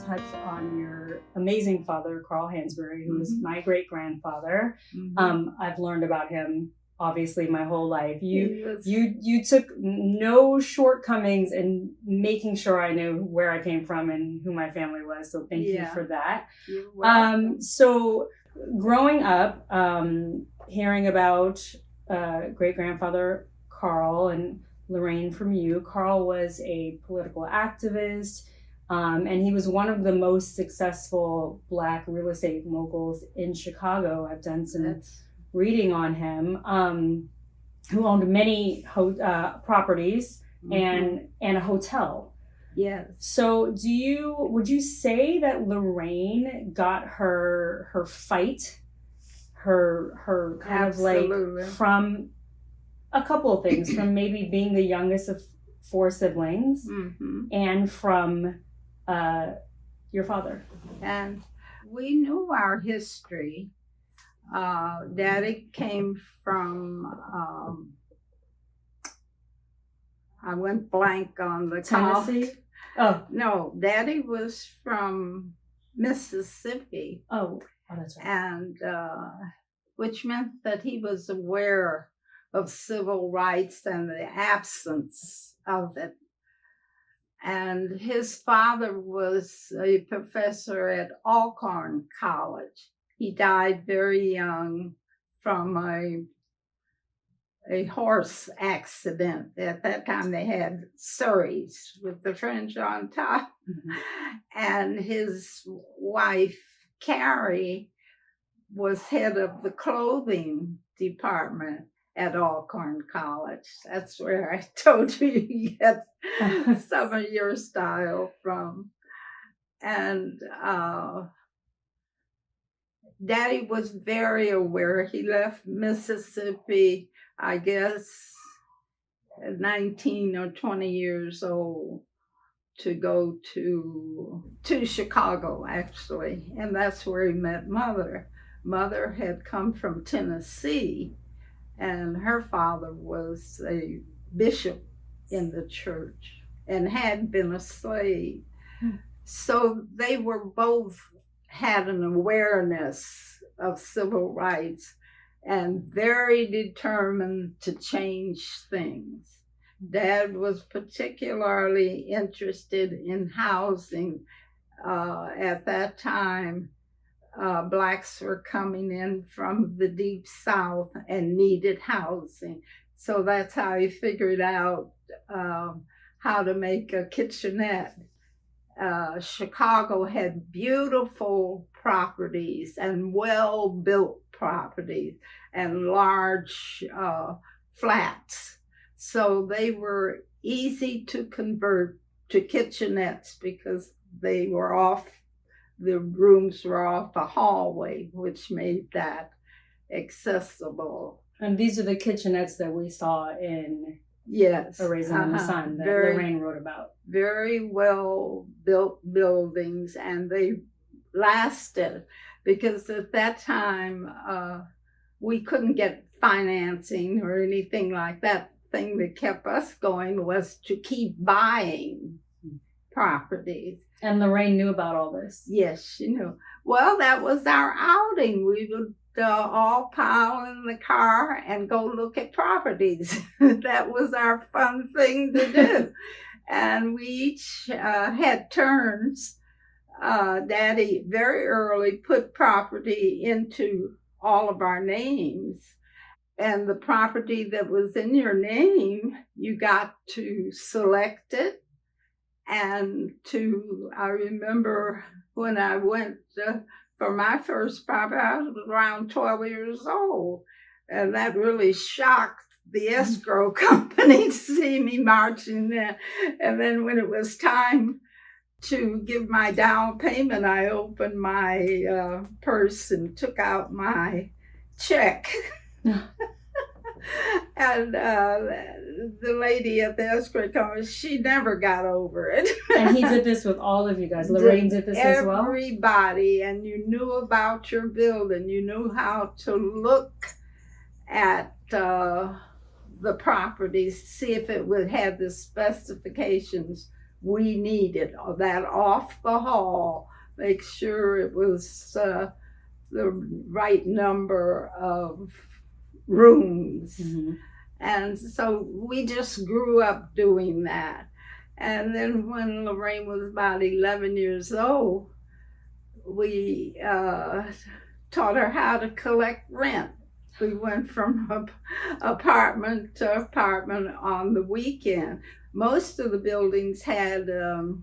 touch on your amazing father, Carl Hansberry, who is my great-grandfather. I've learned about him obviously my whole life. You took no shortcomings in making sure I knew where I came from and who my family was. So thank you for that. You're welcome. So growing up, hearing about great-grandfather Carl and Lorraine from you, Carl was a political activist, and he was one of the most successful Black real estate moguls in Chicago. I've done some reading on him, who owned many properties and a hotel. Yes. So would you say that Lorraine got her fight, her kind Absolutely. of like from a couple of things, from maybe being the youngest of 4 siblings and from your father? And we knew our history. Daddy came from, I went blank on the Tennessee? Oh. No, Daddy was from Mississippi. Oh, that's right. And which meant that he was aware of civil rights and the absence of it. And his father was a professor at Alcorn College. He died very young from a horse accident. At that time they had surreys with the fringe on top. And his wife, Carrie, was head of the clothing department at Alcorn College. That's where I told you you get some of your style from. And Daddy was very aware. He left Mississippi, I guess, at 19 or 20 years old to go to Chicago, actually. And that's where he met Mother. Mother had come from Tennessee, and her father was a bishop in the church and had been a slave. So they were both had an awareness of civil rights and very determined to change things. Dad was particularly interested in housing. At that time, Blacks were coming in from the Deep South and needed housing. So that's how he figured out how to make a kitchenette. Chicago had beautiful properties and well-built properties and large flats. So they were easy to convert to kitchenettes because the rooms were off a hallway, which made that accessible. And these are the kitchenettes that we saw in Raisin in the Sun that Lorraine wrote about. Very well built buildings, and they lasted because at that time we couldn't get financing or anything like that. The thing that kept us going was to keep buying properties. And Lorraine knew about all this. Yes, she knew. Well, that was our outing. We would all pile in the car and go look at properties. That was our fun thing to do. And we each had turns. Daddy very early put property into all of our names. And the property that was in your name, you got to select it. And I remember when I went for my first property, I was around 12 years old. And that really shocked the escrow company to see me marching there. And then when it was time to give my down payment, I opened my purse and took out my check. And the lady at the escrow company, she never got over it. And he did this with all of you guys. Lorraine did this as well? Everybody. And you knew about your building. You knew how to look at the properties, see if it would have the specifications we needed, that off the hall, make sure it was the right number of rooms. Mm-hmm. And so we just grew up doing that. And then when Lorraine was about 11 years old, we taught her how to collect rent. We went from apartment to apartment on the weekend. Most of the buildings had a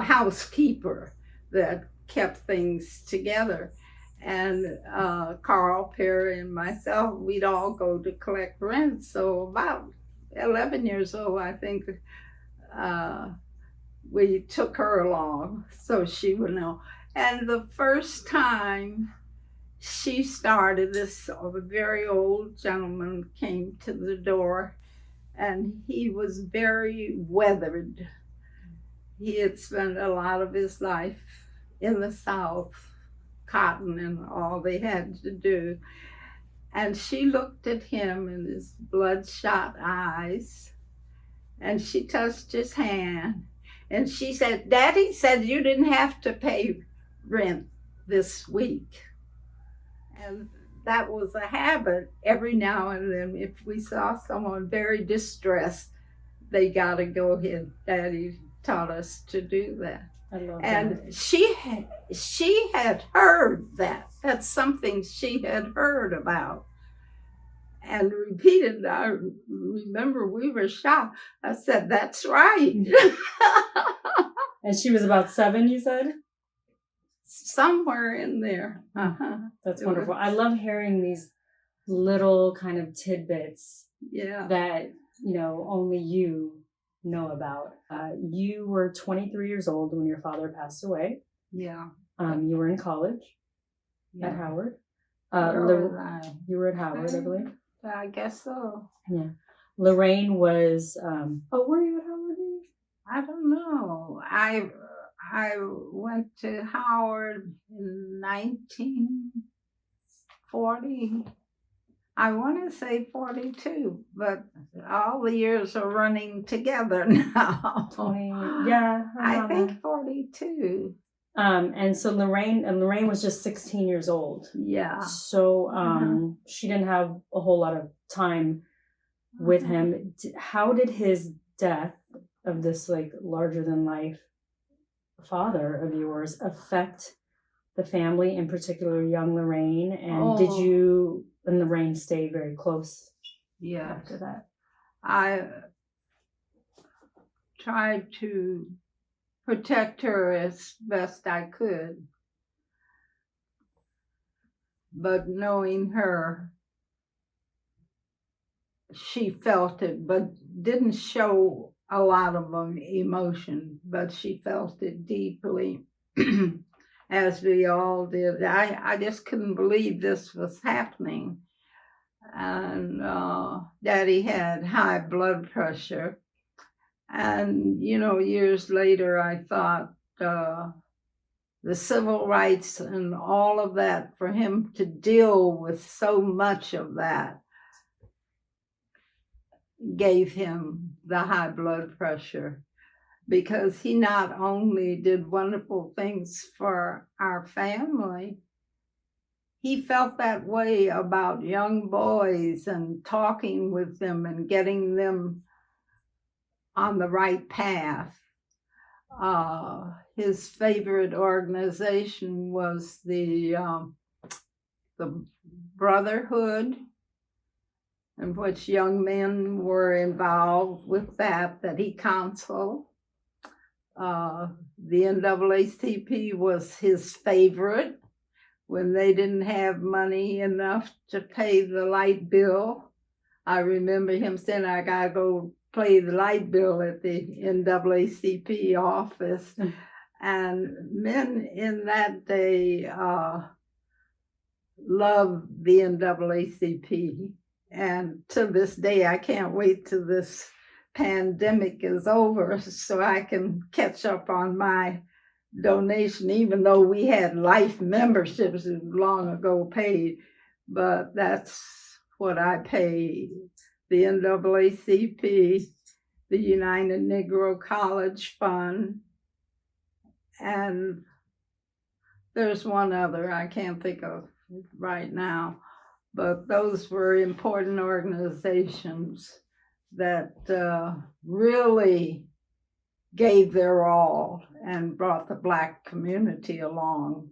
housekeeper that kept things together. And Carl, Perry, and myself, we'd all go to collect rent. So about 11 years old, I think, we took her along so she would know. And the first time she started, this very old gentleman came to the door, and he was very weathered. He had spent a lot of his life in the South, cotton and all they had to do. And she looked at him in his bloodshot eyes, and she touched his hand, and she said, "Daddy said you didn't have to pay rent this week." And that was a habit. Every now and then, if we saw someone very distressed, they got to go ahead. Daddy taught us to do that. I love And that. she had heard that. That's something she had heard about and repeated. I remember we were shocked. I said, "That's right." And she was about 7, you said? Somewhere in there. That's wonderful. I love hearing these little kind of tidbits Yeah. that, only you know about. You were 23 years old when your father passed away. Yeah. You were in college Yeah. at Howard. Where was I? You were at Howard, I believe. I guess so. Yeah. Lorraine was, were you at Howard? I don't know. I went to Howard in 1940. I want to say 42, but all the years are running together now. 20, yeah. I think 42. And so Lorraine was just 16 years old. Yeah. So she didn't have a whole lot of time with him. How did his death of this larger than life father of yours affect the family, in particular young Lorraine? And did you and Lorraine stay very close after that? I tried to protect her as best I could, but knowing her, she felt it, but didn't show a lot of emotion, but she felt it deeply, as we all did. I just couldn't believe this was happening. And Daddy had high blood pressure. And, years later, I thought the civil rights and all of that, for him to deal with so much of that, gave him the high blood pressure, because he not only did wonderful things for our family, he felt that way about young boys and talking with them and getting them on the right path. His favorite organization was the Brotherhood, in which young men were involved with that he counseled. The NAACP was his favorite when they didn't have money enough to pay the light bill. I remember him saying, "I gotta go pay the light bill at the NAACP office." And men in that day loved the NAACP. And to this day, I can't wait till this pandemic is over so I can catch up on my donation, even though we had life memberships long ago paid. But that's what I paid. The NAACP, the United Negro College Fund, and there's one other I can't think of right now, but those were important organizations that really gave their all and brought the Black community along.